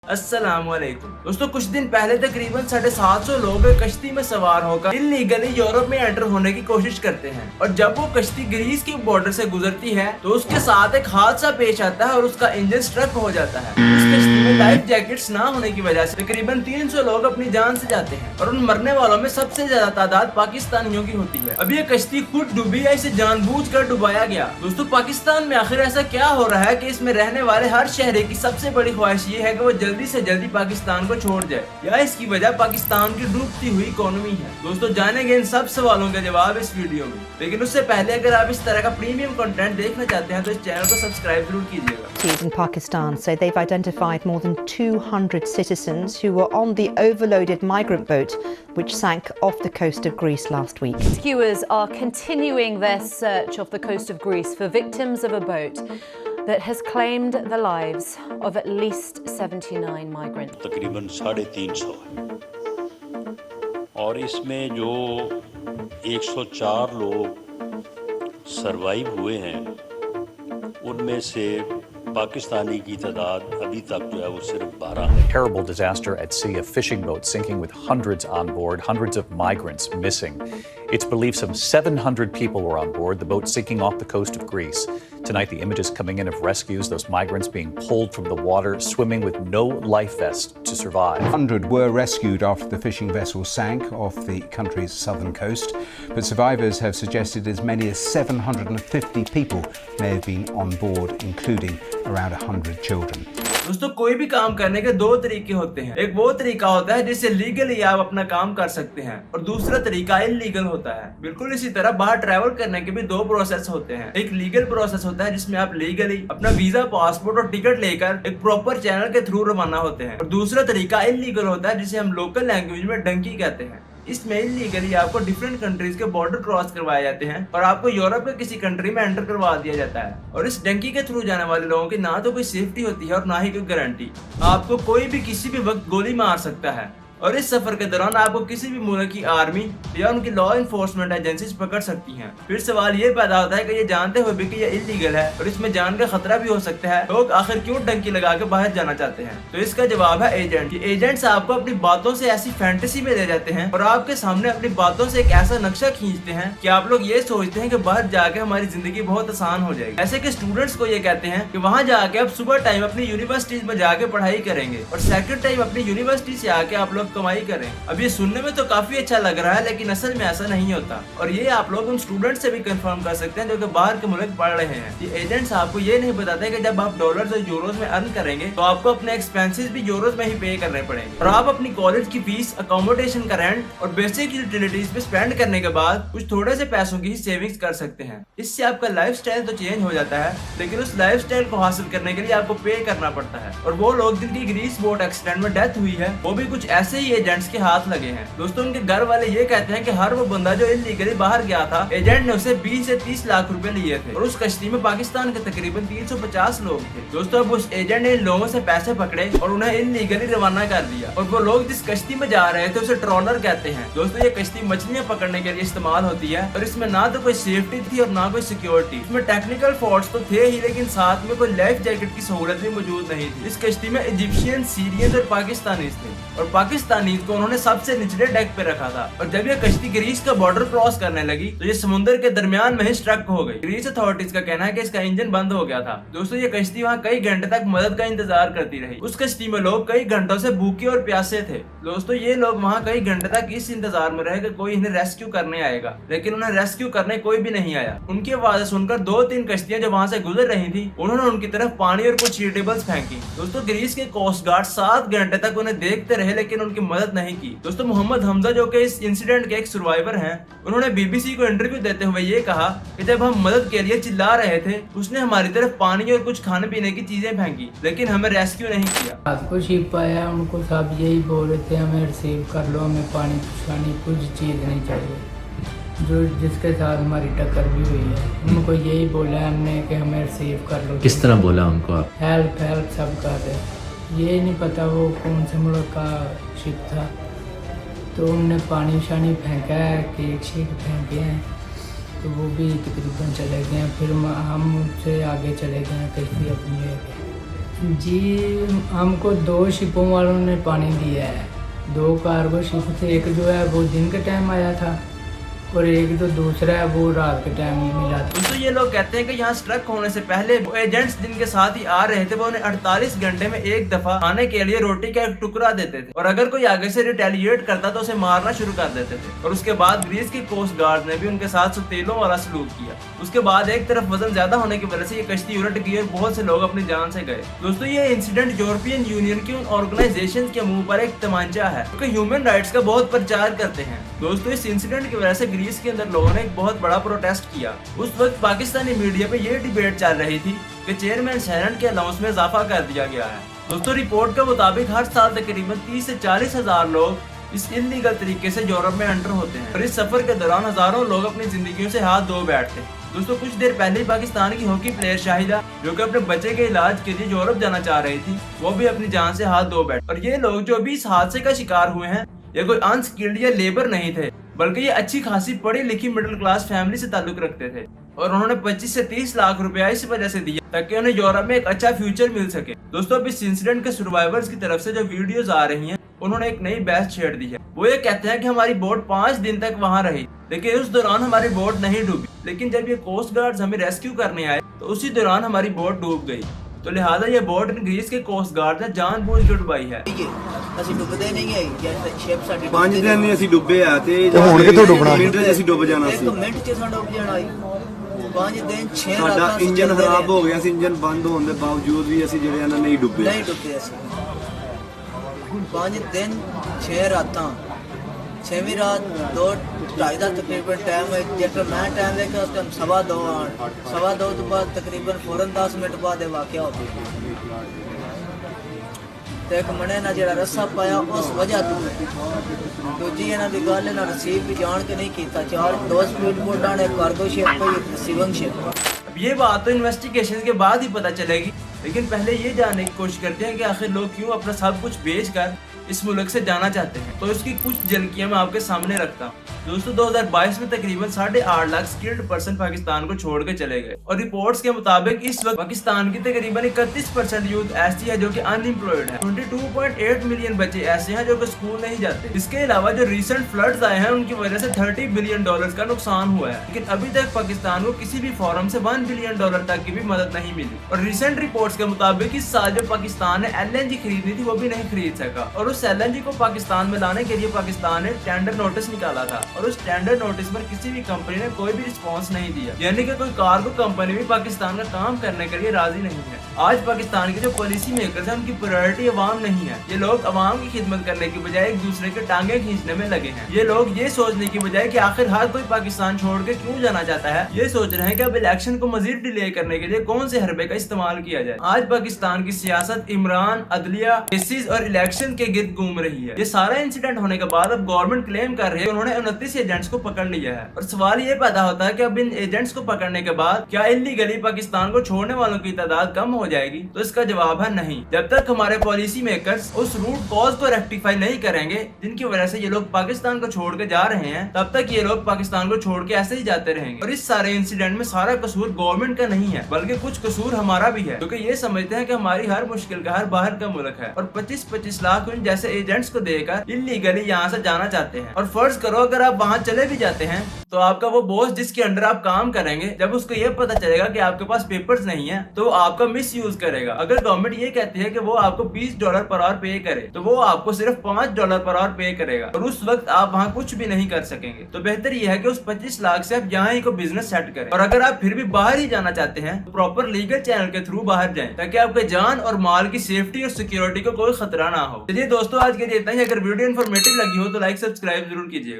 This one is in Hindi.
अस्सलामुअलैकुम दोस्तों, कुछ दिन पहले तकरीबन 750 लोग कश्ती में सवार होकर इल्लीगली यूरोप में एंटर होने की कोशिश करते हैं और जब वो कश्ती ग्रीस के बॉर्डर से गुजरती है तो उसके साथ एक हादसा पेश आता है और उसका इंजन स्ट्रक हो जाता है। उस कश्ती में लाइफ जैकेट्स ना होने की वजह से तकरीबन 300 लोग अपनी जान से जाते हैं और उन मरने वालों में सबसे ज्यादा तादाद पाकिस्तानियों की होती है। अब ये कश्ती खुद डूबी या इसे जानबूझकर डुबाया गया? दोस्तों, पाकिस्तान में आखिर ऐसा क्या हो रहा है कि इसमें रहने वाले हर शहरी की सबसे बड़ी ख्वाहिश ये है कि वो जल्दी से जल्दी पाकिस्तान को छोड़ जाए, या इसकी वजह पाकिस्तान की डूबती हुई इकोनॉमी है? दोस्तों, जानेंगे इन सब सवालों का जवाब इस वीडियो में, लेकिन उससे पहले अगर आप इस तरह का प्रीमियम कंटेंट देखना चाहते हैं तो इस चैनल को सब्सक्राइब जरूर कीजिएगा। In Pakistan say they've identified more than 200 citizens who were on the overloaded migrant boat which sank off the coast of Greece last week. Rescuers are continuing their search off the coast of Greece for victims of a boat that has claimed the lives of at least 79 migrants. तकरीबन 350 है और इसमें जो 104 लोग सरवाइव हुए हैं उनमें से पाकिस्तानी की तादाद अभी तक जो है वो सिर्फ 12 है। Terrible disaster at sea, a fishing boat sinking with hundreds on board, hundreds of migrants missing. It's believed some 700 people were on board, the boat sinking off the coast of Greece. Tonight, the images coming in of rescues, those migrants being pulled from the water, swimming with no life vest to survive. 100 were rescued after the fishing vessel sank off the country's southern coast, but survivors have suggested as many as 750 people may have been on board, including around 100 children. दोस्तों, कोई भी काम करने के दो तरीके होते हैं। एक वो तरीका होता है जिससे लीगली आप अपना काम कर सकते हैं और दूसरा तरीका इल्लीगल होता है। बिल्कुल इसी तरह बाहर ट्रैवल करने के भी दो प्रोसेस होते हैं। एक लीगल प्रोसेस होता है जिसमें आप लीगली अपना वीजा, पासपोर्ट और टिकट लेकर एक प्रॉपर चैनल के थ्रू रवाना होते हैं, और दूसरा तरीका इल्लीगल होता है जिसे हम लोकल लैंग्वेज में डंकी कहते हैं। इसमें इल्लीगली आपको डिफरेंट कंट्रीज के बॉर्डर क्रॉस करवाए जाते हैं और आपको यूरोप के किसी कंट्री में एंटर करवा दिया जाता है, और इस डंकी के थ्रू जाने वाले लोगों की ना तो कोई सेफ्टी होती है और ना ही कोई गारंटी। आपको कोई भी किसी भी वक्त गोली मार सकता है और इस सफर के दौरान आपको किसी भी मुल्क की आर्मी या उनकी लॉ इन्फोर्समेंट एजेंसीज पकड़ सकती हैं। फिर सवाल ये पैदा होता है कि ये जानते हुए भी कि ये इल्लीगल है और इसमें जान का खतरा भी हो सकता है, लोग आखिर क्यों डंकी लगा के बाहर जाना चाहते हैं? तो इसका जवाब है एजेंट। ये एजेंट्स आपको अपनी बातों से ऐसी फैंटेसी में ले जाते हैं और आपके सामने अपनी बातों से एक ऐसा नक्शा खींचते हैं कि आप लोग ये सोचते हैं कि बाहर जाके हमारी जिंदगी बहुत आसान हो जाएगी। ऐसे कि स्टूडेंट्स को ये कहते हैं कि वहाँ जाके आप सुबह टाइम अपनी यूनिवर्सिटीज में जाके पढ़ाई करेंगे और सेकंड टाइम अपनी यूनिवर्सिटी से आके आप लोग कमाई करें। अब ये सुनने में तो काफी अच्छा लग रहा है, लेकिन असल में ऐसा नहीं होता, और ये आप लोग उन स्टूडेंट से भी कंफर्म कर सकते हैं जो कि बाहर के मुल्क पढ़ रहे हैं। ये एजेंट्स आपको ये नहीं बताते कि जब आप डॉलर्स और यूरोज में अर्न करेंगे तो आपको अपने एक्सपेंसेस भी यूरोज में ही पे करने पड़ेंगे, और आप अपनी कॉलेज की फीस, अकोमोडेशन का रेंट और बेसिक यूटिलिटीज पे स्पेंड करने के बाद कुछ थोड़े से पैसों की ही सेविंग्स कर सकते हैं। इससे आपका लाइफस्टाइल तो चेंज हो जाता है, लेकिन उस लाइफस्टाइल को हासिल करने के लिए आपको पे करना पड़ता है। और वो लोग जिनकी ग्रीस बोट एक्सीडेंट में डेथ हुई है वो भी कुछ ऐसे ही एजेंट्स के हाथ लगे हैं। दोस्तों, उनके घर वाले ये कहते हैं कि हर वो बंदा जो इल्लीगली बाहर गया था, एजेंट ने उसे 20 से 30 लाख रुपए लिए थे और उस कश्ती में पाकिस्तान के तकरीबन 350 लोग थे। दोस्तों, अब उस एजेंट ने इन लोगों से पैसे पकड़े और उन्हें इल्लीगली रवाना कर दिया, और वो लोग जिस कश्ती में जा रहे थे उसे ट्रॉलर कहते हैं। दोस्तों, ये कश्ती मछलियां पकड़ने के लिए इस्तेमाल होती है और इसमें ना तो कोई सेफ्टी थी और ना कोई सिक्योरिटी। इसमें टेक्निकल फॉल्ट्स तो थे ही, लेकिन साथ में कोई लाइफ जैकेट की सहूलत भी मौजूद नहीं थी। इस कश्ती में इजिप्शियन, सीरियन और पाकिस्तानीज थे, और पाकिस्तानीज को उन्होंने सबसे निचले डेक पे रखा था, और जब ये कश्ती ग्रीस का बॉर्डर क्रॉस करने लगी तो ये समुद्र के दरमियान में ही स्ट्रक हो गई। ग्रीस अथॉरिटीज का कहना है कि इसका इंजन बंद हो गया था। दोस्तों, ये कश्ती वहाँ कई घंटे तक मदद का इंतजार करती रही। उस कश्ती में लोग कई घंटों से भूखे और प्यासे थे। दोस्तों, ये लोग वहाँ कई घंटे तक इस इंतजार में रहे कि कोई इन्हें रेस्क्यू करने आएगा, लेकिन उन्हें रेस्क्यू करने कोई भी नहीं आया। उनकी आवाज़ सुनकर 2-3 कश्तियां जो वहाँ से गुजर रही थी उन्होंने उनकी तरफ पानी और कुछ ईटेबल्स फेंकी। दोस्तों, ग्रीस के कोस्ट गार्ड 7 घंटे तक उन्हें देखते रहे, लेकिन उनकी मदद नहीं की। दोस्तों, मोहम्मद हमजा जो कि इस इंसिडेंट के एक सर्वाइवर हैं, उन्होंने बीबीसी को इंटरव्यू देते हुए ये कहा कि जब हम मदद के लिए चिल्ला रहे थे उसने हमारी तरफ पानी और कुछ खाने पीने की चीजें फेंकी, लेकिन हमें रेस्क्यू नहीं किया। रात को शिप आया, उनको सब यही बोल रहे थे हमें रिसीव कर लो, हमें पानी पुछानी कुछ चीज़ नहीं चाहिए। जो जिसके साथ हमारी टक्कर भी हुई है उनको यही बोला है हमने कि हमें रिसीव कर लो। किस तरह बोला उनको आप? हेल्प हेल्प सब कर रहे। ये नहीं पता वो कौन से मुल्क का शिप था, तो उनने पानी शानी फेंका है, केक शेक फेंके हैं, तो वो भी तकरीबन चले गए। फिर हम उससे आगे चले गए कश्ती अपनी लेके। जी हमको 2 शिपों वालों ने पानी दिया है, 2 कार्गो शिप थे, एक जो है वो दिन के टाइम आया था और एक जो दूसरा है वो रात के टाइम मिला था। दोस्तों ये लोग कहते हैं कि यहाँ स्ट्रक होने से पहले वो एजेंट्स जिनके साथ ही आ रहे थे वो उन्हें 48 घंटे में एक दफा खाने के लिए रोटी का एक टुकड़ा देते थे और अगर कोई आगे से रिटेलिएट करता तो उसे मारना शुरू कर देते थे। और उसके बाद ग्रीस की कोस्ट गार्ड ने भी उनके साथ सुतीलों वाला सलूक किया। उसके बाद एक तरफ वजन ज्यादा होने की वजह से ये कश्ती उलट गई और बहुत से लोग अपनी जान से गए। दोस्तों ये इंसिडेंट यूरोपियन यूनियन की उन ऑर्गेनाइजेशन के मुंह पर एक तमंचा है क्योंकि ह्यूमन राइट्स का बहुत प्रचार करते हैं। दोस्तों इस इंसिडेंट की वजह से ग्रीस के अंदर लोगों ने एक बहुत बड़ा प्रोटेस्ट किया। उस वक्त पाकिस्तानी मीडिया पे ये डिबेट चल रही थी कि चेयरमैन सैनन के अलाउंस में इजाफा कर दिया गया है। दोस्तों रिपोर्ट के मुताबिक हर साल तकरीबन 30 से 40 हजार लोग इस इलीगल तरीके से यूरोप में एंटर होते हैं और इस सफर के दौरान हजारों लोग अपनी जिंदगियों से हाथ धो बैठते हैं। दोस्तों कुछ देर पहले ही पाकिस्तान की हॉकी प्लेयर शाहिदा जो कि अपने बच्चे के इलाज के लिए यूरोप जाना चाह रही थी वो भी अपनी जान से हाथ धो बैठी। और ये लोग जो भी इस हादसे का शिकार हुए हैं ये कोई अनस्किल्ड या लेबर नहीं थे बल्कि ये अच्छी खासी पढ़ी लिखी मिडिल क्लास फैमिली से ताल्लुक रखते थे और उन्होंने 25 से 30 लाख रुपया इस वजह से दिया ताकि उन्हें यूरोप में एक अच्छा फ्यूचर मिल सके। दोस्तों अब इस इंसिडेंट के सर्वाइवर्स की तरफ से जो वीडियोस आ रही हैं उन्होंने एक नई बहस छेड़ दी है। वो ये कहते हैं कि हमारी बोट 5 दिन तक वहाँ रही लेकिन उस दौरान हमारी बोट नहीं डूबी, लेकिन जब ये कोस्ट गार्ड्स हमें रेस्क्यू करने आए तो उसी दौरान हमारी बोट डूब गई। तो लिहाजा ये बोट ग्रीस के कोस्ट गार्ड ने जानबूझ के डुबाई है। ਅਸੀਂ ਡੁੱਬਦੇ ਨਹੀਂ ਹੈ ਜੇ ਸ਼ਿਪ ਸਾਡੀ 5 ਦਿਨ ਨਹੀਂ ਅਸੀਂ ਡੁੱਬੇ ਆ ਤੇ ਹੁਣ ਕਿੱਥੋਂ ਡੁੱਬਣਾ? ਮਿੰਟ 'ਚ ਅਸੀਂ ਡੁੱਬ ਜਾਣਾ ਸੀ। 1 ਮਿੰਟ 'ਚ ਸਾਡਾ ਡੁੱਬ ਜਾਣਾ ਸੀ। 5 ਦਿਨ 6 ਰਾਤਾਂ ਸਾਡਾ ਇੰਜਨ ਖਰਾਬ ਹੋ ਗਿਆ ਸੀ, ਇੰਜਨ ਬੰਦ ਹੋਣ ਦੇ ਬਾਵਜੂਦ ਵੀ ਅਸੀਂ ਜਿਹੜੇ ਇਹਨਾਂ ਨਹੀਂ ਡੁੱਬੇ। ਨਹੀਂ ਡੁੱਬੇ ਅਸੀਂ 5 ਦਿਨ 6 ਰਾਤਾਂ 6ਵੀਂ ਰਾਤ 2:30 ਦਾ ਤਕਰੀਬਨ ਟਾਈਮ ਹੈ। ਜੇਕਰ ਮੈਂ ਟਾਈਮ ਦੇਖਿਆ ਉਸ ਟਾਈਮ 2:15 ਤੋਂ ਬਾਅਦ ਤਕਰੀਬਨ ਫੌਰਨ 10 ਮਿੰਟ ਬਾਅਦ ਇਹ ਵਾਕਿਆ ਹੋ ਗਿਆ ਤੇ ਇੱਕ ਮਣੇ ਨਾਲ ਜਿਹੜਾ ਰੱਸਾ ਪਾਇਆ ਉਸ ਵਜ੍ਹਾ ਤੋਂ ਦੂਜੀ ਇਹਨਾਂ ਦੀ ਗੱਲ ਇਹਨਾਂ ਰਸੀਵ ਵੀ ਜਾਣ ਕੇ ਨਹੀਂ ਕੀਤਾ। 2 स्पीड बोटां ने कार्गो शिप पे रिसीविंग शिप। अब ये बात तो इन्वेस्टिगेशन के बाद ही पता चलेगी लेकिन पहले ये जानने की कोशिश करते हैं कि आखिर लोग क्यों अपना सब कुछ बेचकर इस मुल्क से जाना चाहते हैं। तो इसकी कुछ झलकियां मैं आपके सामने रखता हूँ। दोस्तों 2022 में तकरीबन 8.5 लाख स्किल्ड पर्सन पाकिस्तान को छोड़ के चले गए और रिपोर्ट्स के मुताबिक इस वक्त पाकिस्तान की तकरीबन 31% यूथ ऐसी है जो कि अनएम्प्लॉयड है। 22.8 मिलियन बच्चे ऐसे हैं जो कि स्कूल नहीं जाते। इसके अलावा जो रिसेंट फ्लड्स आए हैं उनकी वजह से $30 बिलियन का नुकसान हुआ है लेकिन अभी तक पाकिस्तान को किसी भी फॉरम से $1 बिलियन तक की भी मदद नहीं मिली। और रिसेंट रिपोर्ट्स के मुताबिक इस साल जो पाकिस्तान ने LNG खरीदनी थी वो भी नहीं खरीद सका और उस LNG को पाकिस्तान में लाने के लिए पाकिस्तान ने टेंडर नोटिस निकाला था और उस टेंडर नोटिस पर किसी भी कंपनी ने कोई भी रिस्पांस नहीं दिया, यानी कि कोई कार्गो कंपनी भी पाकिस्तान का काम करने के लिए राजी नहीं है। आज पाकिस्तान के जो पॉलिसी मेकर्स हैं उनकी प्रायोरिटी अवाम नहीं है। ये लोग अवाम की खिदमत करने की बजाय एक दूसरे के टांगे खींचने में लगे हैं। ये लोग ये सोचने की बजाय कि आखिर हर कोई पाकिस्तान छोड़ के क्यों जाना चाहता है, ये सोच रहे हैं कि अब इलेक्शन को मजीद डिले करने के लिए कौन से हरबे का इस्तेमाल किया जाए। आज पाकिस्तान की सियासत इमरान, अदलिया, केसेस और इलेक्शन के गिर्द घूम रही है। ये सारा इंसिडेंट होने के बाद अब गवर्नमेंट क्लेम कर रही है उन्होंने 29 एजेंट्स को पकड़ लिया है और सवाल ये पैदा होता है कि अब इन एजेंट्स को पकड़ने के बाद क्या इल्लीगली पाकिस्तान को छोड़ने वालों की तादाद कम हो जाएगी? तो इसका जवाब है नहीं। जब तक हमारे पॉलिसी मेकर्स उस रूट कॉज को रेक्टिफाई नहीं करेंगे जिनकी वजह से ये लोग पाकिस्तान को छोड़ के जा रहे हैं, तब तक ये लोग पाकिस्तान को छोड़ के ऐसे ही जाते रहेंगे। और इस सारे इंसिडेंट में सारा कसूर गवर्नमेंट का नहीं है बल्कि कुछ कसूर हमारा भी है क्योंकि ये समझते हैं कि हमारी हर मुश्किल का हर बाहर का मुल्क है और 25-25 लाख उन जैसे एजेंट्स को देकर इल्लीगली यहाँ से जाना चाहते हैं। और फर्ज करो अगर आप वहाँ चले भी जाते हैं तो आपका वो बॉस जिसके अंडर आप काम करेंगे जब उसको ये पता चलेगा कि आपके पास पेपर्स नहीं है तो वो आपका मिस यूज करेगा। अगर गवर्नमेंट ये कहती है कि वो आपको $20 पर आवर पे करे तो वो आपको सिर्फ $5 पर आवर पे करेगा और उस वक्त आप वहाँ कुछ भी नहीं कर सकेंगे। तो बेहतर ये है कि उस 25 लाख से आप यहाँ ही को बिजनेस सेट करें। और अगर आप फिर भी बाहर ही जाना चाहते हैं तो प्रॉपर लीगल चैनल के थ्रू बाहर जाएं ताकि आपके जान और माल की सेफ्टी और सिक्योरिटी को कोई खतरा ना हो। चलिए दोस्तों आज के लिए इतना ही। अगर वीडियो इन्फॉर्मेटिव लगी हो तो लाइक सब्सक्राइब जरूर कीजिएगा।